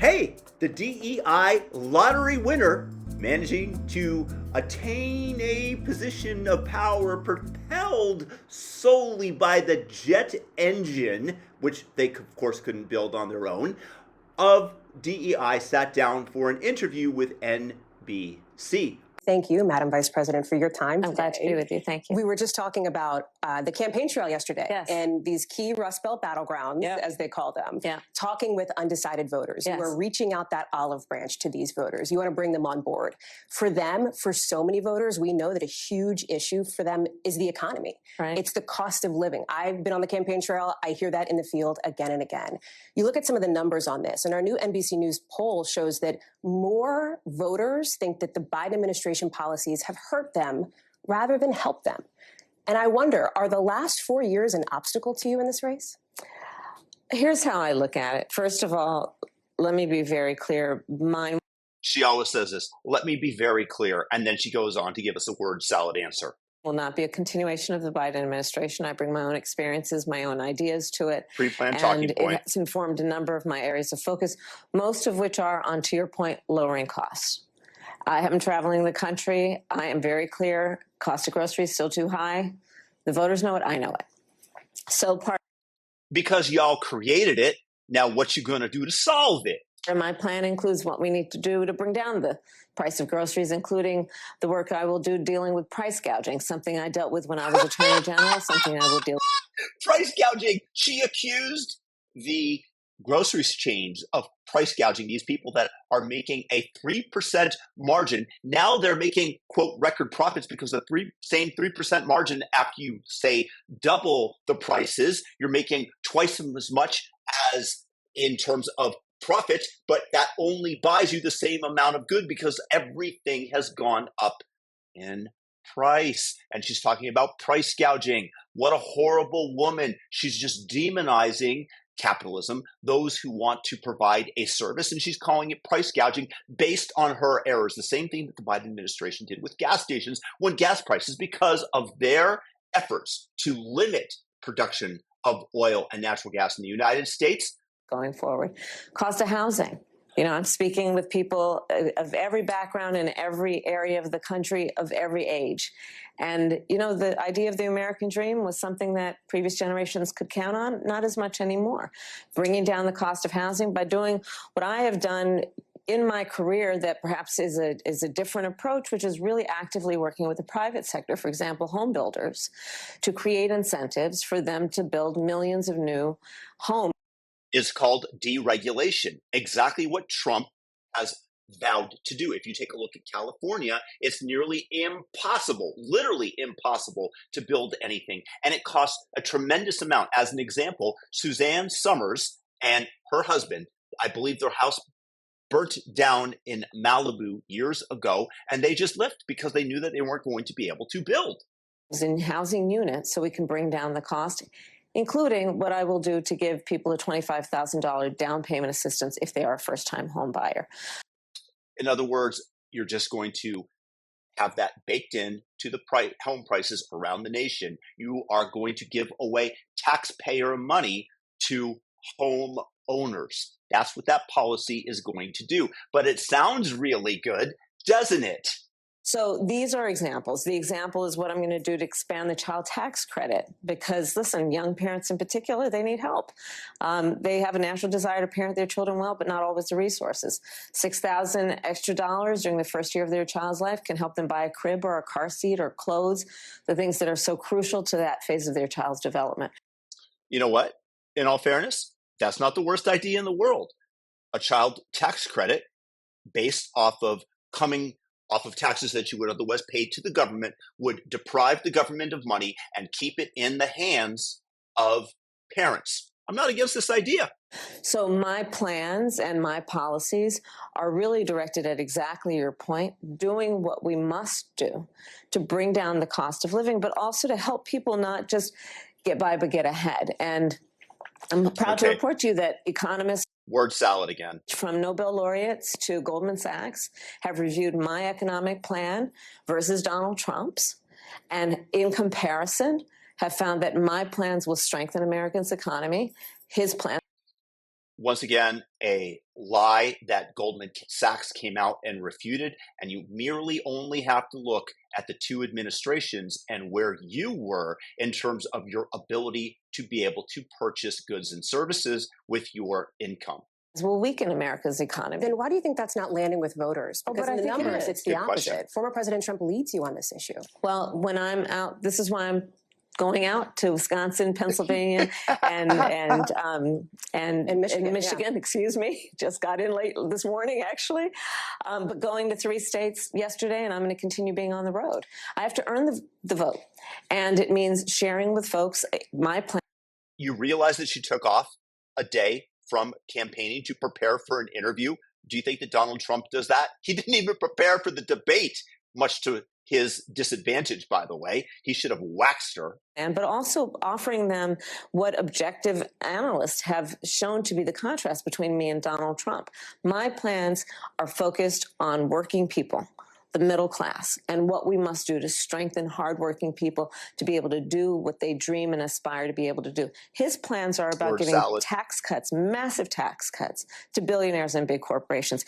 Hey, the DEI lottery winner managing to attain a position of power propelled solely by the jet engine, which they of course couldn't build on their own, of DEI sat down for an interview with NBC. Thank you, Madam Vice President, for your time. I'm glad to be with you. Thank you. We were just talking about the campaign trail yesterday, yes, and these key Rust Belt battlegrounds, as they call them, talking with undecided voters. Yes. You are reaching out that olive branch to these voters. You want to bring them on board. For them, for so many voters, we know that a huge issue for them is the economy. Right. It's the cost of living. I've been on the campaign trail. I hear that in the field again and again. You look at some of the numbers on this, and our new NBC News poll shows that more voters think that the Biden administration policies have hurt them rather than helped them. And I wonder, are the last 4 years an obstacle to you in this race? Here's how I look at it. First of all, let me be very clear. She always says this, let me be very clear. And then she goes on to give us a word salad answer. Will not be a continuation of the Biden administration. I bring my own experiences, my own ideas to it. Pre-planned talking point. It has informed a number of my areas of focus, most of which are, on to your point, lowering costs. I am traveling the country. I am very clear. Cost of groceries still too high. The voters know it. I know it. So because y'all created it, now what you going to do to solve it? And my plan includes what we need to do to bring down the price of groceries, including the work I will do dealing with price gouging, something I dealt with when I was Attorney General, something I will deal with. Price gouging. She accused the grocery chains of price gouging these people that are making a 3% margin. Now they're making, quote, record profits because the same 3% margin after you, say, double the prices, you're making twice as much as in terms of profit, but that only buys you the same amount of good because everything has gone up in price. And she's talking about price gouging. What a horrible woman. She's just demonizing capitalism, those who want to provide a service, and she's calling it price gouging based on her errors. The same thing that the Biden administration did with gas stations when gas prices, because of their efforts to limit production of oil and natural gas in the United States. Going forward. Cost of housing. You know, I'm speaking with people of every background in every area of the country, of every age. And, you know, the idea of the American dream was something that previous generations could count on, not as much anymore. Bringing down the cost of housing by doing what I have done in my career that perhaps is a different approach, which is really actively working with the private sector, for example, home builders, to create incentives for them to build millions of new homes. Is called deregulation, exactly what Trump has vowed to do. If you take a look at California, it's nearly impossible, literally impossible to build anything. And it costs a tremendous amount. As an example, Suzanne Summers and her husband, I believe their house burnt down in Malibu years ago, and they just left because they knew that they weren't going to be able to build. In housing units, so we can bring down the cost, including what I will do to give people a $25,000 down payment assistance if they are a first-time home buyer. In other words, you're just going to have that baked in to the home prices around the nation. You are going to give away taxpayer money to home owners. That's what that policy is going to do. But it sounds really good, doesn't it? So these are examples. The example is what I'm going to do to expand the child tax credit because, listen, young parents in particular, they need help. They have a natural desire to parent their children well, but not always the resources. $6,000 extra dollars during the first year of their child's life can help them buy a crib or a car seat or clothes, the things that are so crucial to that phase of their child's development. You know what? In all fairness, that's not the worst idea in the world. A child tax credit based off of taxes that you would otherwise pay to the government would deprive the government of money and keep it in the hands of parents. I'm not against this idea. So my plans and my policies are really directed at exactly your point, doing what we must do to bring down the cost of living, but also to help people not just get by, but get ahead. And I'm proud to report to you that economists, word salad again, from Nobel laureates to Goldman Sachs, have reviewed my economic plan versus Donald Trump's, and in comparison have found that my plans will strengthen Americans' economy. His plan once again, a lie that Goldman Sachs came out and refuted, and you merely only have to look at the two administrations and where you were in terms of your ability to be able to purchase goods and services with your income. Will weaken America's economy. Then why do you think that's not landing with voters? Because in the numbers, it's the Good question. opposite. Former President Trump leads you on this issue. Well, when I'm out, this is why I'm going out to Wisconsin, Pennsylvania, and Michigan. Excuse me, just got in late this morning, actually. But going to 3 states yesterday, and I'm going to continue being on the road. I have to earn the vote, and it means sharing with folks my plan. You realize that she took off a day from campaigning to prepare for an interview. Do you think that Donald Trump does that? He didn't even prepare for the debate, much to his disadvantage, by the way. He should have waxed her. But also offering them what objective analysts have shown to be the contrast between me and Donald Trump. My plans are focused on working people, the middle class, and what we must do to strengthen hardworking people to be able to do what they dream and aspire to be able to do. His plans are about giving tax cuts, massive tax cuts to billionaires and big corporations.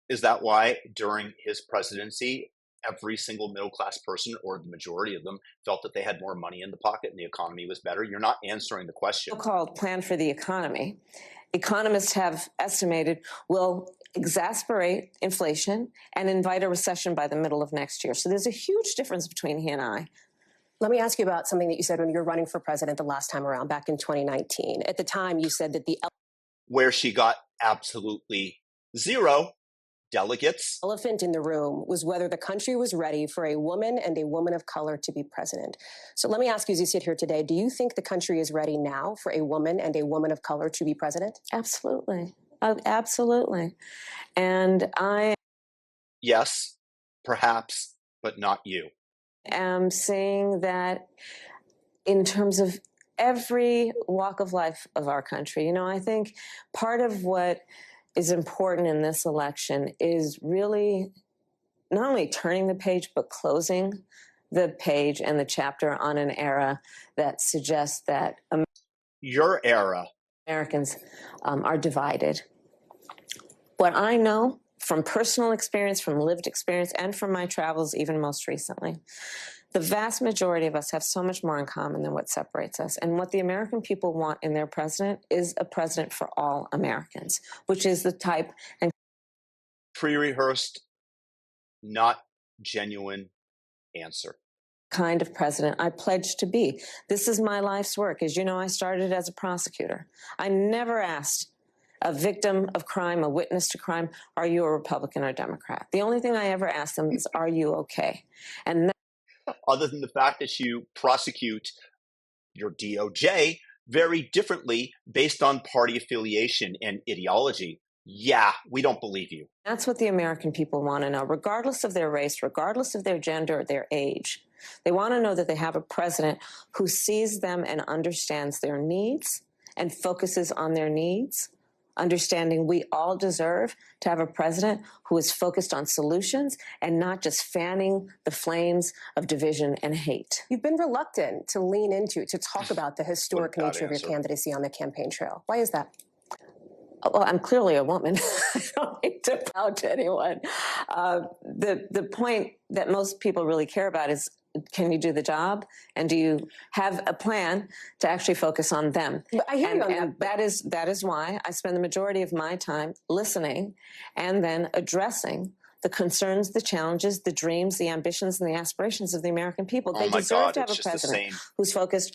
Is that why during his presidency, every single middle-class person, or the majority of them, felt that they had more money in the pocket and the economy was better? You're not answering the question. So-called plan for the economy, economists have estimated, will exacerbate inflation and invite a recession by the middle of next year. So there's a huge difference between he and I. Let me ask you about something that you said when you were running for president the last time around, back in 2019. At the time, you said that the where she got absolutely zero delegates. Elephant in the room was whether the country was ready for a woman and a woman of color to be president. So let me ask you, as you sit here today, do you think the country is ready now for a woman and a woman of color to be president? Absolutely. Absolutely. And yes, perhaps, but not you. I'm saying that in terms of every walk of life of our country. You know, I think part of what is important in this election is really not only turning the page, but closing the page and the chapter on an era that suggests that your era, Americans are divided. What I know from personal experience, from lived experience, and from my travels, even most recently, the vast majority of us have so much more in common than what separates us. And what the American people want in their president is a president for all Americans, which is the type and pre-rehearsed, not genuine answer. Kind of president I pledge to be. This is my life's work. As you know, I started as a prosecutor. I never asked a victim of crime, a witness to crime, are you a Republican or Democrat? The only thing I ever asked them is, are you okay? And other than the fact that you prosecute your DOJ very differently based on party affiliation and ideology. Yeah, we don't believe you. That's what the American people want to know, regardless of their race, regardless of their gender or their age. They want to know that they have a president who sees them and understands their needs and focuses on their needs, understanding we all deserve to have a president who is focused on solutions and not just fanning the flames of division and hate. You've been reluctant to lean into, to talk about the historic nature of your candidacy on the campaign trail. Why is that? Well, I'm clearly a woman. I don't need to bow to anyone. The point that most people really care about is, can you do the job? And do you have a plan to actually focus on them? But I hear you on that. That is why I spend the majority of my time listening and then addressing the concerns, the challenges, the dreams, the ambitions, and the aspirations of the American people. They deserve to have a president who's focused.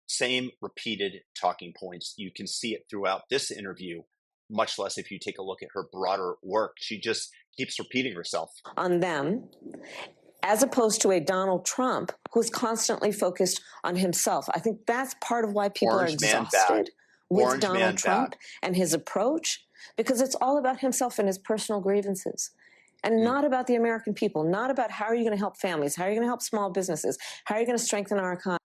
Same repeated talking points. You can see it throughout this interview, much less if you take a look at her broader work. She just keeps repeating herself. On them, as opposed to a Donald Trump who's constantly focused on himself. I think that's part of why people are exhausted with Donald Trump and his approach, because it's all about himself and his personal grievances. And not about the American people, not about how are you going to help families, how are you going to help small businesses, how are you going to strengthen our economy.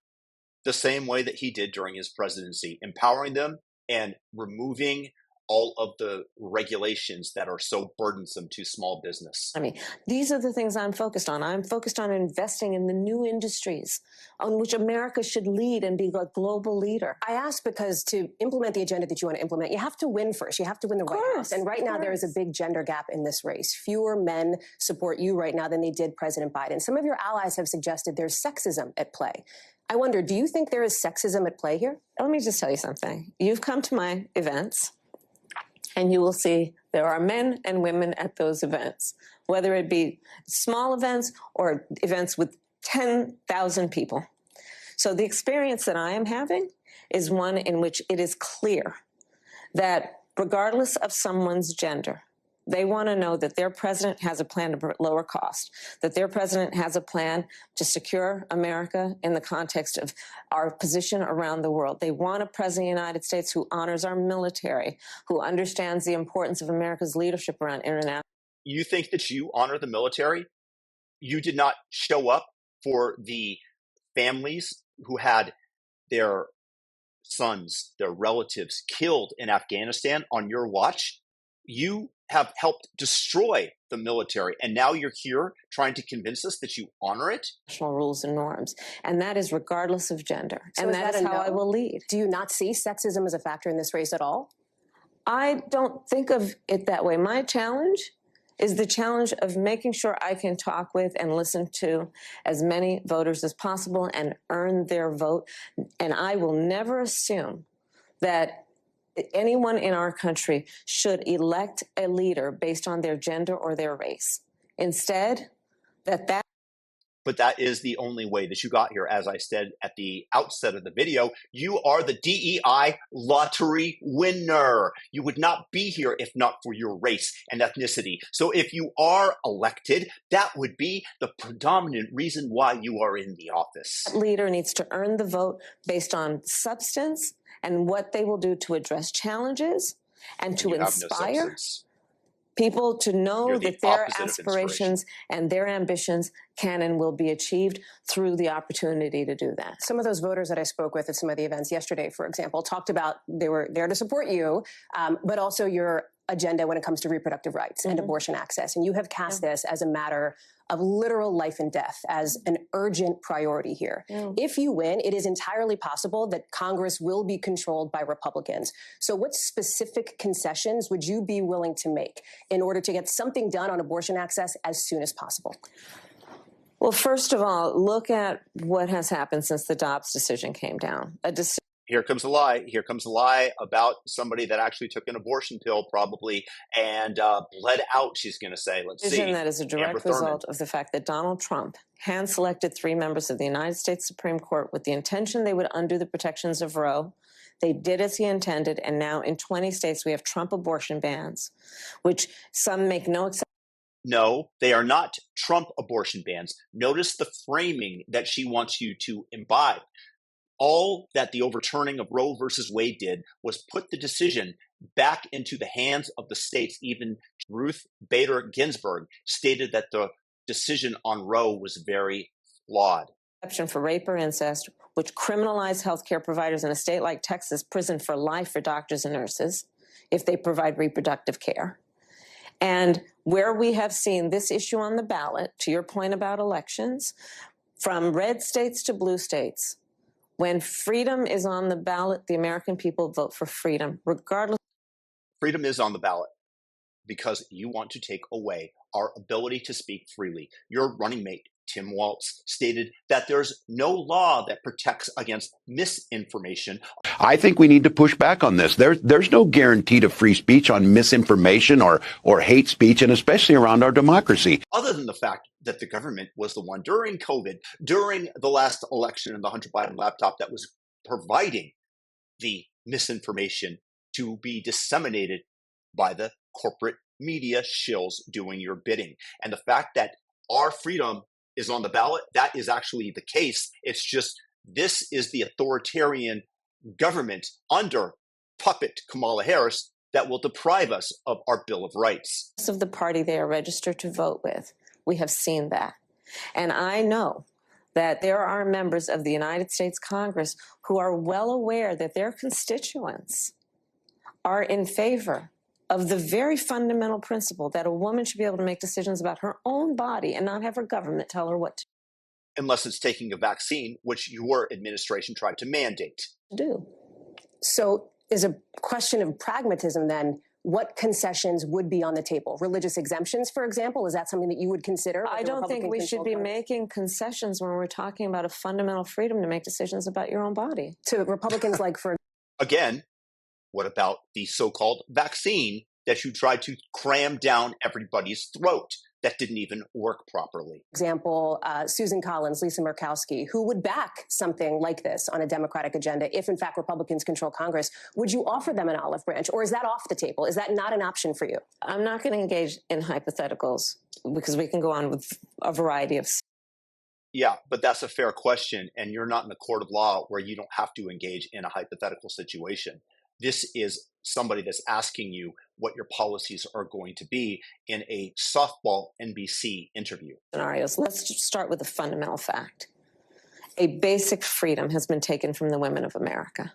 The same way that he did during his presidency, empowering them and removing all of the regulations that are so burdensome to small business. I mean, these are the things I'm focused on. I'm focused on investing in the new industries on which America should lead and be a global leader. I ask because to implement the agenda that you want to implement, you have to win first. You have to win the White House. And right now, there is a big gender gap in this race. Fewer men support you right now than they did President Biden. Some of your allies have suggested there's sexism at play. I wonder, do you think there is sexism at play here? Let me just tell you something. You've come to my events, and you will see there are men and women at those events, whether it be small events or events with 10,000 people. So the experience that I am having is one in which it is clear that regardless of someone's gender, they want to know that their president has a plan to lower cost, that their president has a plan to secure America in the context of our position around the world. They want a president of the United States who honors our military, who understands the importance of America's leadership around international. You think that you honor the military? You did not show up for the families who had their sons, their relatives killed in Afghanistan on your watch. You have helped destroy the military, and now you're here trying to convince us that you honor it? National rules and norms, and that is regardless of gender, So and that is how I will lead. Do you not see sexism as a factor in this race at all? I don't think of it that way. My challenge is the challenge of making sure I can talk with and listen to as many voters as possible and earn their vote, and I will never assume that anyone in our country should elect a leader based on their gender or their race. Instead, But that is the only way that you got here. As I said at the outset of the video, you are the DEI lottery winner. You would not be here if not for your race and ethnicity. So if you are elected, that would be the predominant reason why you are in the office. that leader needs to earn the vote based on substance and what they will do to address challenges and to You have no inspire substance. people to know You're the that their opposite of aspirations and their ambitions can and will be achieved through the opportunity to do that. Some of those voters that I spoke with at some of the events yesterday, for example, talked about they were there to support you, but also your agenda when it comes to reproductive rights and abortion access. And you have cast this as a matter of literal life and death, as an urgent priority here. If you win, it is entirely possible that Congress will be controlled by Republicans. So what specific concessions would you be willing to make in order to get something done on abortion access as soon as possible? Well, first of all, look at what has happened since the Dobbs decision came down. Here comes a lie. Here comes a lie about somebody that actually took an abortion pill probably and bled out, she's going to say. Let's see. That is a direct result of the fact that Donald Trump hand-selected 3 members of the United States Supreme Court with the intention they would undo the protections of Roe. They did as he intended, and now in 20 states we have Trump abortion bans, which some make no exception. No, they are not Trump abortion bans. Notice the framing that she wants you to imbibe. All that the overturning of Roe versus Wade did was put the decision back into the hands of the states. Even Ruth Bader Ginsburg stated that the decision on Roe was very flawed. Exception for rape or incest, which criminalize healthcare providers in a state like Texas, prison for life for doctors and nurses if they provide reproductive care. And where we have seen this issue on the ballot, to your point about elections, from red states to blue states, when freedom is on the ballot, the American people vote for freedom, regardless. Freedom is on the ballot because you want to take away our ability to speak freely. Your running mate, Tim Walz, stated that there's no law that protects against misinformation. I think we need to push back on this. There's no guarantee to free speech on misinformation or hate speech, and especially around our democracy. Other than the fact that the government was the one during COVID, during the last election and the Hunter Biden laptop that was providing the misinformation to be disseminated by the corporate media shills doing your bidding. And the fact that our freedom is on the ballot, that is actually the case. It's just this is the authoritarian government under puppet Kamala Harris that will deprive us of our Bill of Rights. Of the party they are registered to vote with. We have seen that. And I know that there are members of the United States Congress who are well aware that their constituents are in favor of the very fundamental principle that a woman should be able to make decisions about her own body and not have her government tell her what to Unless it's taking a vaccine, which your administration tried to mandate. do. So is a question of pragmatism then, what concessions would be on the table? Religious exemptions, for example, is that something that you would consider? I don't think we should be making concessions when we're talking about a fundamental freedom to make decisions about your own body. To Republicans like, for Again, what about the so-called vaccine that you tried to cram down everybody's throat that didn't even work properly? example, Susan Collins, Lisa Murkowski, who would back something like this on a Democratic agenda if, in fact, Republicans control Congress? Would you offer them an olive branch, or is that off the table? Is that not an option for you? I'm not going to engage in hypotheticals because we can go on with a variety of. Yeah, but that's a fair question, and you're not in a court of law where you don't have to engage in a hypothetical situation. This is somebody that's asking you what your policies are going to be in a softball NBC interview. Scenarios. Let's just start with a fundamental fact. A basic freedom has been taken from the women of America.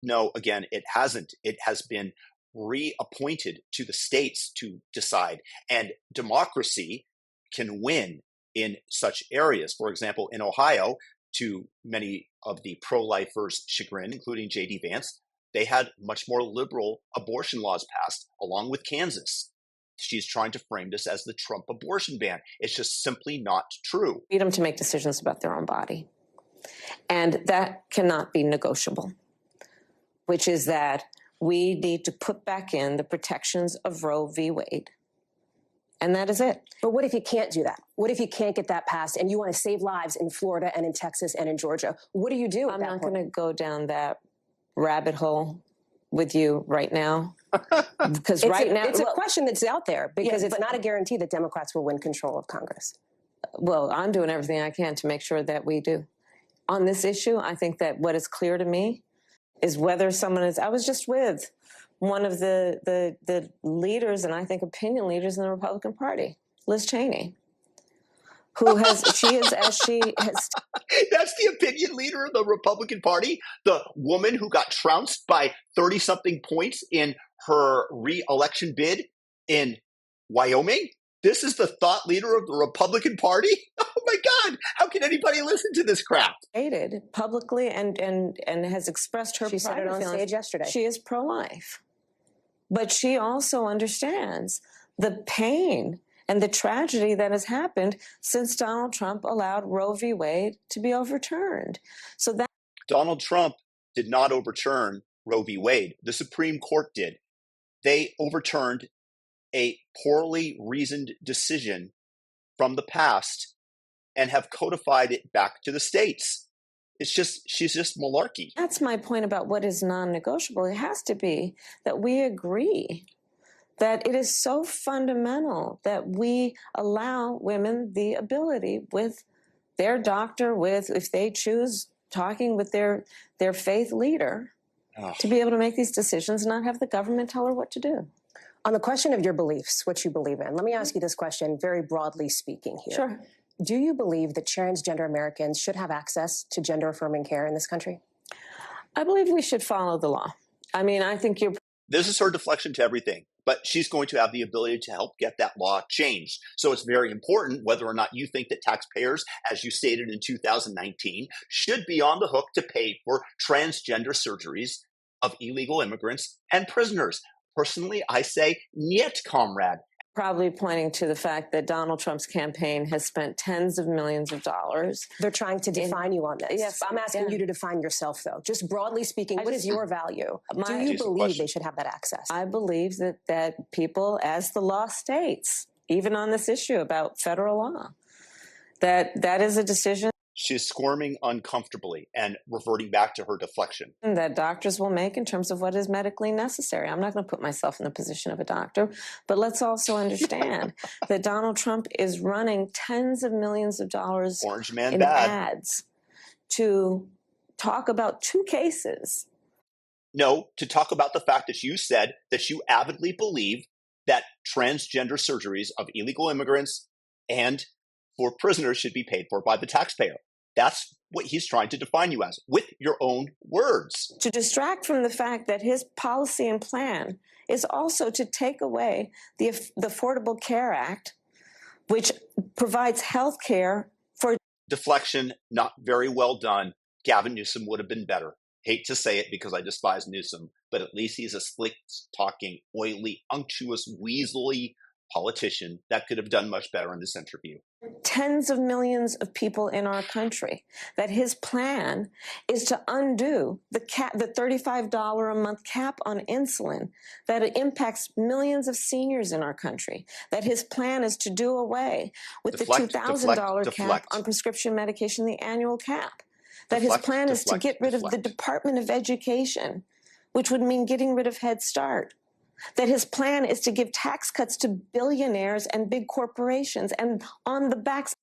No, again, it hasn't. It has been reappointed to the states to decide, and democracy can win in such areas. For example, in Ohio, to many of the pro-lifers' chagrin, including J.D. Vance, they had much more liberal abortion laws passed, along with Kansas. She's trying to frame this as the Trump abortion ban. It's just simply not true. Freedom to make decisions about their own body. And that cannot be negotiable, which is that we need to put back in the protections of Roe v. Wade. And that is it. But what if you can't do that? What if you can't get that passed and you want to save lives in Florida and in Texas and in Georgia? What do you do? I'm not going to go down that rabbit hole with you right now. Because it's a question that's out there because it's not a guarantee that Democrats will win control of Congress. Well, I'm doing everything I can to make sure that we do. On this issue, I think that what is clear to me is whether someone is, I was just with one of the leaders, and I think opinion leaders in the Republican Party, Liz Cheney, who has, That's the opinion leader of the Republican Party? The woman who got trounced by 30-something points in her re-election bid in Wyoming? This is the thought leader of the Republican Party? Oh my God, how can anybody listen to this crap? Stated publicly and has expressed her She said it on stage yesterday. She is pro-life. But she also understands the pain and the tragedy that has happened since Donald Trump allowed Roe v. Wade to be overturned. So that Donald Trump did not overturn Roe v. Wade. The Supreme Court did. They overturned a poorly reasoned decision from the past and have codified it back to the states. She's just malarkey. That's my point about what is non-negotiable. It has to be that we agree that it is so fundamental that we allow women the ability with their doctor, if they choose talking with their faith leader, to be able to make these decisions and not have the government tell her what to do. On the question of your beliefs, what you believe in, let me ask you this question very broadly speaking here. Sure. Do you believe that transgender Americans should have access to gender-affirming care in this country? I believe we should follow the law. I mean, I think you're... This is her deflection to everything, but she's going to have the ability to help get that law changed. So it's very important whether or not you think that taxpayers, as you stated in 2019, should be on the hook to pay for transgender surgeries of illegal immigrants and prisoners. Personally, I say, niet, comrade. Probably pointing to the fact that Donald Trump's campaign has spent tens of millions of dollars. They're trying to define you on this. Yes, I'm asking you to define yourself, though. Just broadly speaking, what is your value? Do you believe they should have that access? I believe that people, as the law states, even on this issue about federal law, that is a decision. She's squirming uncomfortably and reverting back to her deflection. That doctors will make in terms of what is medically necessary. I'm not going to put myself in the position of a doctor, but let's also understand that Donald Trump is running tens of millions of dollars Orange man in bad. ads to talk about two cases. No, to talk about the fact that you said that you avidly believe that transgender surgeries of illegal immigrants and for prisoners should be paid for by the taxpayer. That's what he's trying to define you as, with your own words. To distract from the fact that his policy and plan is also to take away the Affordable Care Act, which provides health care for... Deflection, not very well done. Gavin Newsom would have been better. Hate to say it because I despise Newsom, but at least he's a slick-talking, oily, unctuous, weaselly politician that could have done much better in this interview. Tens of millions of people in our country, that his plan is to undo the $35 a month cap on insulin, that it impacts millions of seniors in our country, that his plan is to do away with the $2,000 cap on prescription medication, the annual cap, that his plan is to get rid of the Department of Education, which would mean getting rid of Head Start, that his plan is to give tax cuts to billionaires and big corporations, and on the backs...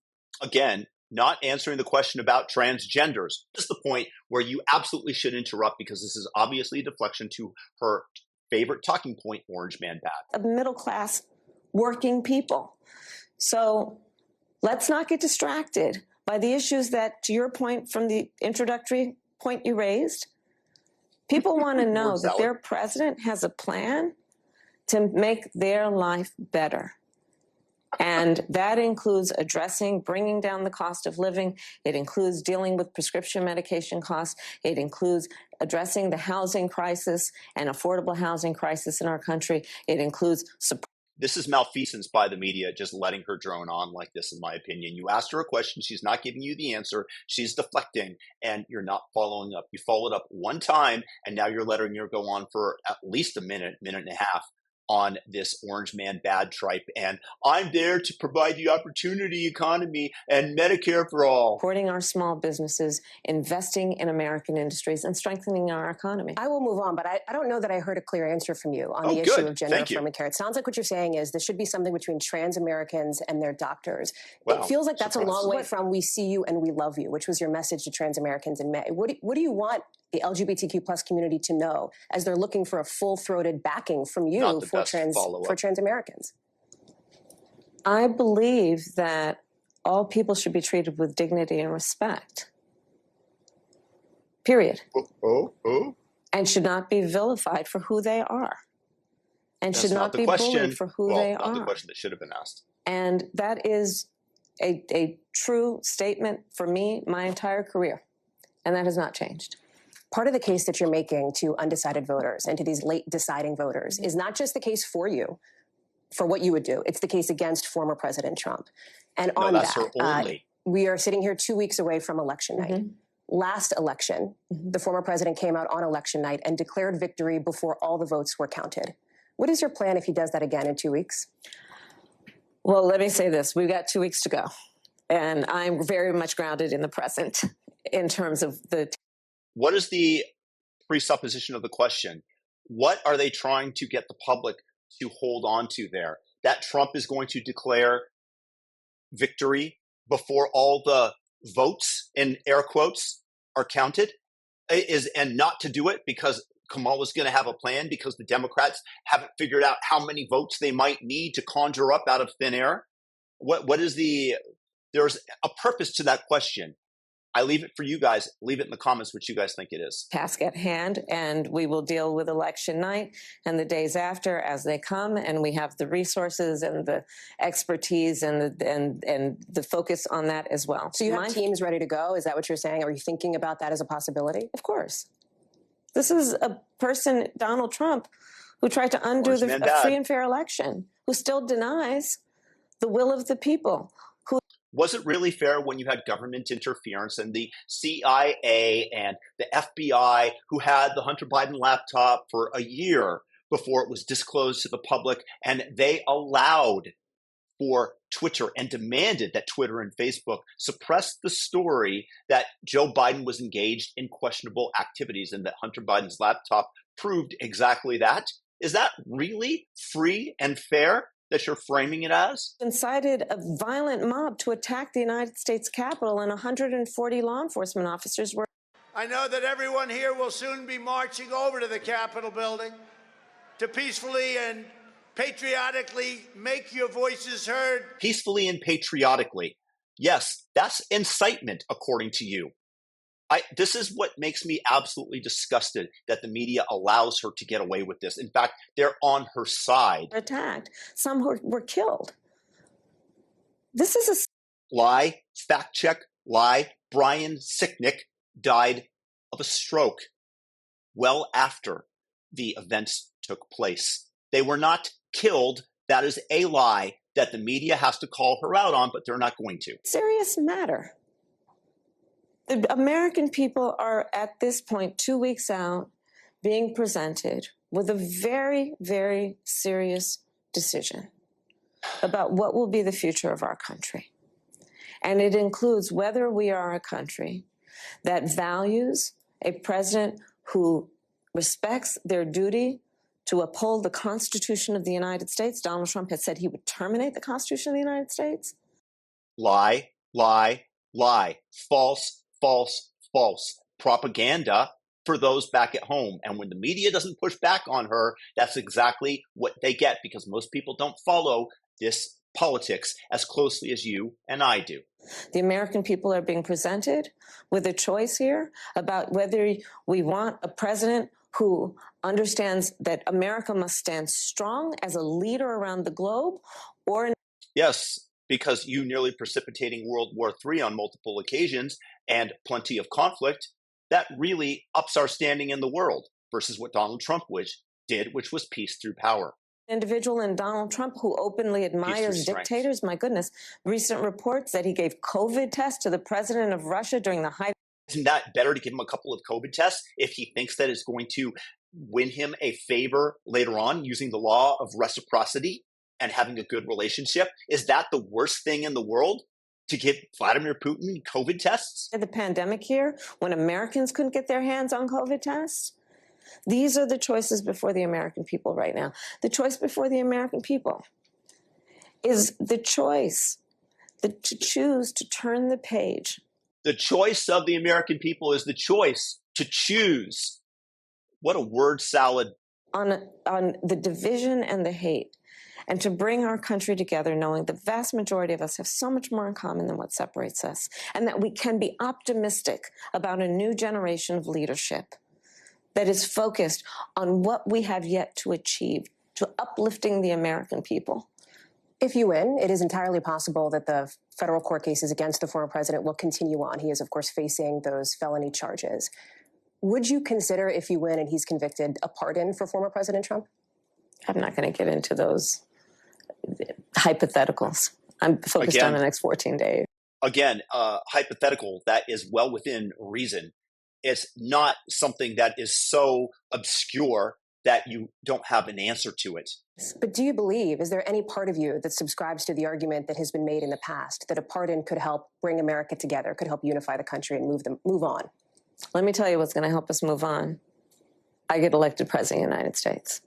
Again, not answering the question about transgenders. This is the point where you absolutely should interrupt, because this is obviously a deflection to her favorite talking point, Orange Man Bad. Of middle-class working people. So let's not get distracted by the issues that, to your point from the introductory point you raised, people want to know that their president has a plan to make their life better. And that includes bringing down the cost of living. It includes dealing with prescription medication costs. It includes addressing the housing crisis and affordable housing crisis in our country. It includes support. This is malfeasance by the media, just letting her drone on like this, in my opinion. You asked her a question, she's not giving you the answer, she's deflecting, and you're not following up. You followed up one time, and now you're letting her go on for at least a minute, minute and a half on this Orange Man Bad tripe. And I'm there to provide the opportunity economy and Medicare for all. Supporting our small businesses, investing in American industries, and strengthening our economy. I will move on, but I don't know that I heard a clear answer from you on the issue of gender-affirming care. It sounds like what you're saying is this should be something between trans Americans and their doctors. Well, it feels like that's a long way from "we see you and we love you," which was your message to trans Americans in May. What do you want the LGBTQ plus community to know as they're looking for a full-throated backing from you for trans Americans? I believe that all people should be treated with dignity and respect. Period. And should not be vilified for who they are. And should not be bullied for who they are. Not the question that should have been asked. And that is a true statement for me my entire career. And that has not changed. Part of the case that you're making to undecided voters and to these late deciding voters is not just the case for you, for what you would do. It's the case against former President Trump. And on that, we are sitting here 2 weeks away from election night. Last election, the former president came out on election night and declared victory before all the votes were counted. What is your plan if he does that again in 2 weeks? Well, let me say this. We've got 2 weeks to go. And I'm very much grounded in the present in terms of the... What is the presupposition of the question? What are they trying to get the public to hold on to there? That Trump is going to declare victory before all the votes, in air quotes, are counted, and not to do it because Kamala's going to have a plan because the Democrats haven't figured out how many votes they might need to conjure up out of thin air? What is there's a purpose to that question. I leave it for you guys. Leave it in the comments what you guys think it is. Task at hand, and we will deal with election night and the days after as they come, and we have the resources and the expertise and the focus on that as well. So you have teams ready to go? Is that what you're saying? Are you thinking about that as a possibility? Of course. This is a person, Donald Trump, who tried to undo a free and fair election, who still denies the will of the people. Was it really fair when you had government interference and the CIA and the FBI, who had the Hunter Biden laptop for a year before it was disclosed to the public, and they allowed for Twitter and demanded that Twitter and Facebook suppress the story that Joe Biden was engaged in questionable activities, and that Hunter Biden's laptop proved exactly that? Is that really free and fair that you're framing it as? Incited a violent mob to attack the United States Capitol, and 140 law enforcement officers were... I know that everyone here will soon be marching over to the Capitol building to peacefully and patriotically make your voices heard. Peacefully and patriotically. Yes, that's incitement, according to you. This is what makes me absolutely disgusted that the media allows her to get away with this. In fact, they're on her side. Attacked. Some were killed. This is a Lie, fact check, lie. Brian Sicknick died of a stroke well after the events took place. They were not killed. That is a lie that the media has to call her out on, but they're not going to. serious matter. The American people are at this point, 2 weeks out, being presented with a very, very serious decision about what will be the future of our country. And it includes whether we are a country that values a president who respects their duty to uphold the Constitution of the United States. Donald Trump has said he would terminate the Constitution of the United States. Lie, lie, lie. False, false, false. Propaganda for those back at home. And when the media doesn't push back on her, that's exactly what they get, because most people don't follow this politics as closely as you and I do. The American people are being presented with a choice here about whether we want a president who understands that America must stand strong as a leader around the globe, or Yes, because you nearly precipitating World War III on multiple occasions and plenty of conflict, that really ups our standing in the world versus what Donald Trump did, which was peace through power. Individual in Donald Trump who openly admires dictators. My goodness, recent reports that he gave COVID tests to the president of Russia during the height. Isn't that better to give him a couple of COVID tests if he thinks that it's going to win him a favor later on using the law of reciprocity and having a good relationship? Is that the worst thing in the world, to give Vladimir Putin COVID tests? The pandemic here, when Americans couldn't get their hands on COVID tests? These are the choices before the American people right now. The choice before the American people is the choice to choose to turn the page. The choice of the American people is the choice to choose. What a word salad. On the division and the hate, and to bring our country together, knowing the vast majority of us have so much more in common than what separates us, and that we can be optimistic about a new generation of leadership that is focused on what we have yet to achieve, to uplifting the American people. If you win, it is entirely possible that the federal court cases against the former president will continue on. He is, of course, facing those felony charges. Would you consider, if you win and he's convicted, a pardon for former President Trump? I'm not going to get into those hypotheticals. I'm focused on the next 14 days. Again, hypothetical that is well within reason. It's not something that is so obscure that you don't have an answer to it. But do you believe, is there any part of you that subscribes to the argument that has been made in the past that a pardon could help bring America together, could help unify the country and move on? Let me tell you what's going to help us move on. I get elected president of the United States.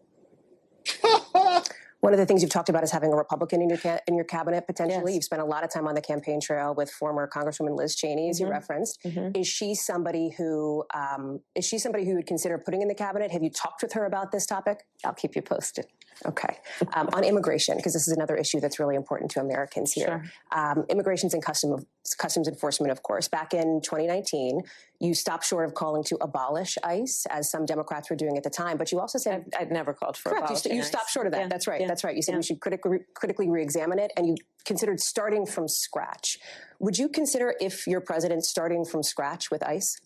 One of the things you've talked about is having a Republican in your cabinet, potentially. Yes. You've spent a lot of time on the campaign trail with former Congresswoman Liz Cheney, as you referenced. Is she somebody who you would consider putting in the cabinet? Have you talked with her about this topic? I'll keep you posted. Okay. On immigration, because this is another issue that's really important to Americans here. Sure. Immigrations and customs enforcement, of course. Back in 2019, you stopped short of calling to abolish ICE, as some Democrats were doing at the time. But you also said... I'd never called for correct, abolishing you ICE. stopped short of that. Yeah. That's right. Yeah. That's right. You said we should critically re-examine it, and you considered starting from scratch. Would you consider, if you're president, starting from scratch with ICE?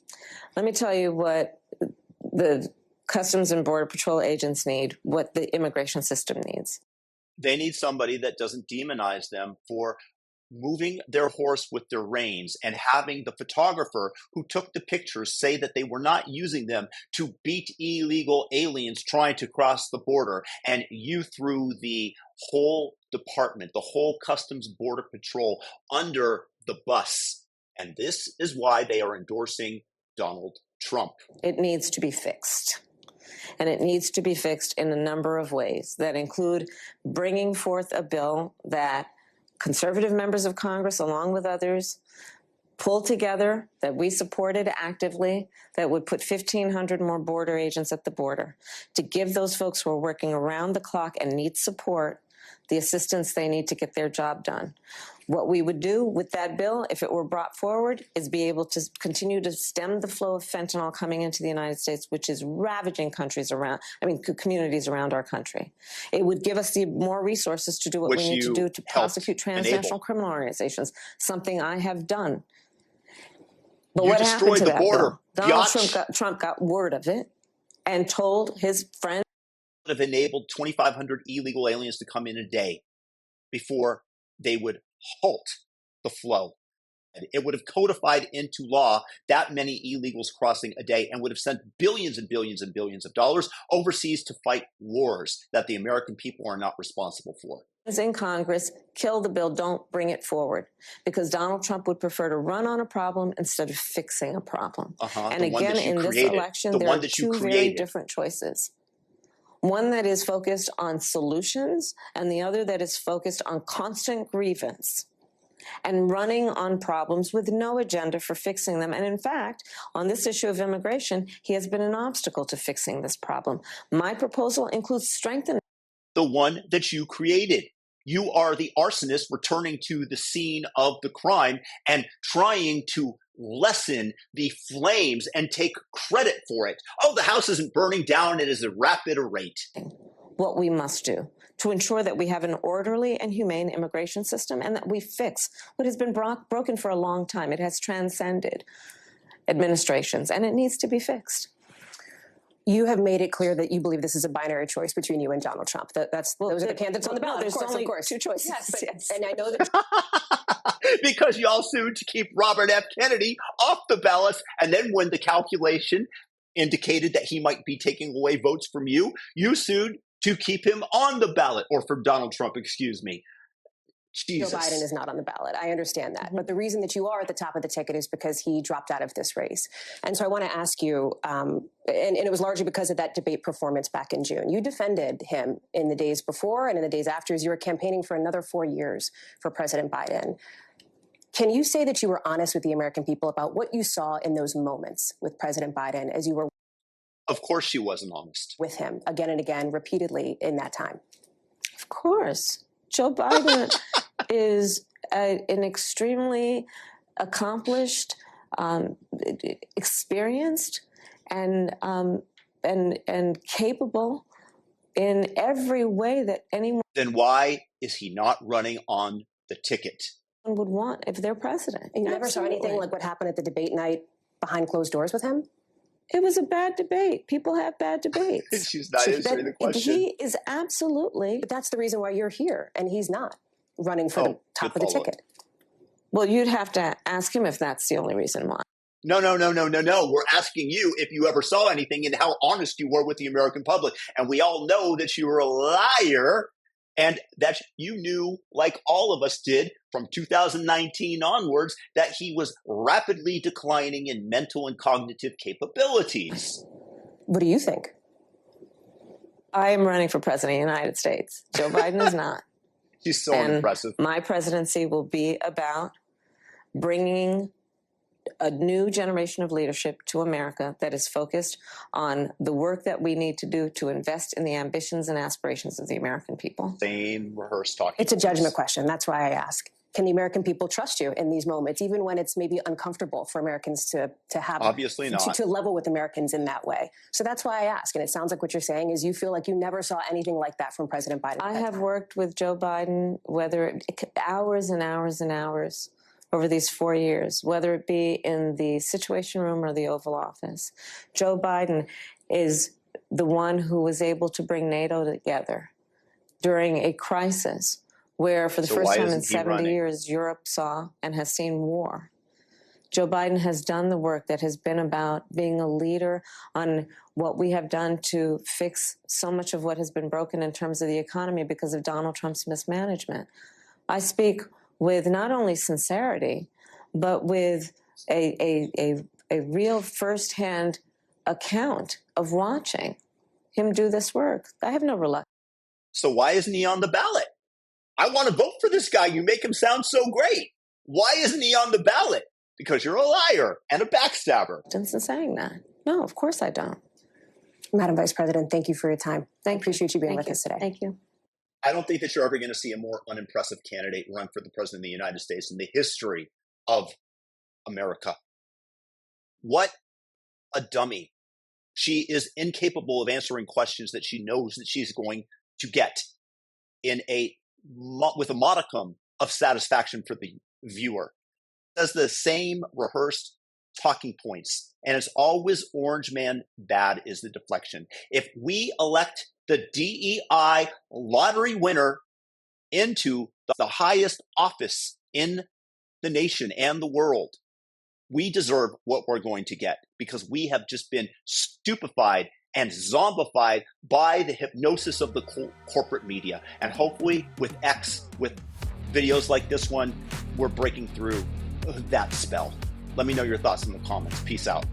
Let me tell you what the Customs and Border Patrol agents need, what the immigration system needs. They need somebody that doesn't demonize them for moving their horse with their reins and having the photographer who took the pictures say that they were not using them to beat illegal aliens trying to cross the border, and you threw the whole department, the whole Customs Border Patrol under the bus. And this is why they are endorsing Donald Trump. It needs to be fixed. And it needs to be fixed in a number of ways that include bringing forth a bill that conservative members of Congress, along with others, pulled together, that we supported actively, that would put 1,500 more border agents at the border, to give those folks who are working around the clock and need support the assistance they need to get their job done. What we would do with that bill, if it were brought forward, is be able to continue to stem the flow of fentanyl coming into the United States, which is ravaging communities around our country. It would give us the more resources to do what we need to do to prosecute transnational criminal organizations, something I have done. But what happened to that bill? Donald Trump got word of it and told his friends. Have enabled 2,500 illegal aliens to come in a day before they would halt the flow. It would have codified into law that many illegals crossing a day and would have sent billions and billions and billions of dollars overseas to fight wars that the American people are not responsible for. In Congress, kill the bill, don't bring it forward, because Donald Trump would prefer to run on a problem instead of fixing a problem. And again, in this election, there are two very different choices. One that is focused on solutions and the other that is focused on constant grievance and running on problems with no agenda for fixing them. And in fact, on this issue of immigration, he has been an obstacle to fixing this problem. My proposal includes strengthening the one that you created. You are the arsonist returning to the scene of the crime and trying to lessen the flames and take credit for it. Oh, the house isn't burning down. It is a rapid rate. What we must do to ensure that we have an orderly and humane immigration system and that we fix what has been broken for a long time. It has transcended administrations and it needs to be fixed. You have made it clear that you believe this is a binary choice between you and Donald Trump. Those are the candidates on the ballot. There's only two choices. Yes. And I know that because y'all sued to keep Robert F. Kennedy off the ballots, and then when the calculation indicated that he might be taking away votes from you, you sued to keep him on the ballot, or from Donald Trump, excuse me. Jesus. Joe Biden is not on the ballot. I understand that. But the reason that you are at the top of the ticket is because he dropped out of this race. And so I want to ask you, and it was largely because of that debate performance back in June. You defended him in the days before and in the days after as you were campaigning for another 4 years for President Biden. Can you say that you were honest with the American people about what you saw in those moments with President Biden as you were? Of course she wasn't honest. With him again and again, repeatedly in that time. Of course. Joe Biden is an extremely accomplished, experienced, and capable in every way that anyone. Then why is he not running on the ticket? Would want if they're president. And you never saw anything like what happened at the debate night behind closed doors with him? It was a bad debate. People have bad debates. She's not answering the question. He is absolutely. But that's the reason why you're here, and he's not running for the top of the ticket. Well, you'd have to ask him if that's the only reason why. No. We're asking you if you ever saw anything and how honest you were with the American public. And we all know that you were a liar and that you knew, like all of us did from 2019 onwards, that he was rapidly declining in mental and cognitive capabilities. What do you think? I am running for president of the United States. Joe Biden is not. He's so impressive. My presidency will be about bringing a new generation of leadership to America that is focused on the work that we need to do to invest in the ambitions and aspirations of the American people. Same rehearsed talking. It's a judgment question. That's why I ask. Can the American people trust you in these moments, even when it's maybe uncomfortable for Americans to have obviously not to level with Americans in that way? So that's why I ask. And it sounds like what you're saying is you feel like you never saw anything like that from President Biden. I have worked with Joe Biden, hours and hours and hours over these 4 years, whether it be in the Situation Room or the Oval Office. Joe Biden is the one who was able to bring NATO together during a crisis where for the first time in 70 years, Europe saw and has seen war. Joe Biden has done the work that has been about being a leader on what we have done to fix so much of what has been broken in terms of the economy because of Donald Trump's mismanagement. I speak with not only sincerity, but with a real firsthand account of watching him do this work. I have no reluctance. So why isn't he on the ballot? I want to vote for this guy. You make him sound so great. Why isn't he on the ballot? Because you're a liar and a backstabber. In saying that. No, of course I don't. Madam Vice President, thank you for your time. I appreciate you being with us today. Thank you. I don't think that you're ever going to see a more unimpressive candidate run for the president of the United States in the history of America. What a dummy. She is incapable of answering questions that she knows that she's going to get with a modicum of satisfaction for the viewer. Does the same rehearsed talking points, and it's always orange man bad is the deflection. If we elect the DEI lottery winner into the highest office in the nation and the world, we deserve what we're going to get, because we have just been stupefied and zombified by the hypnosis of the corporate media. And hopefully with X, with videos like this one, we're breaking through that spell. Let me know your thoughts in the comments. Peace out.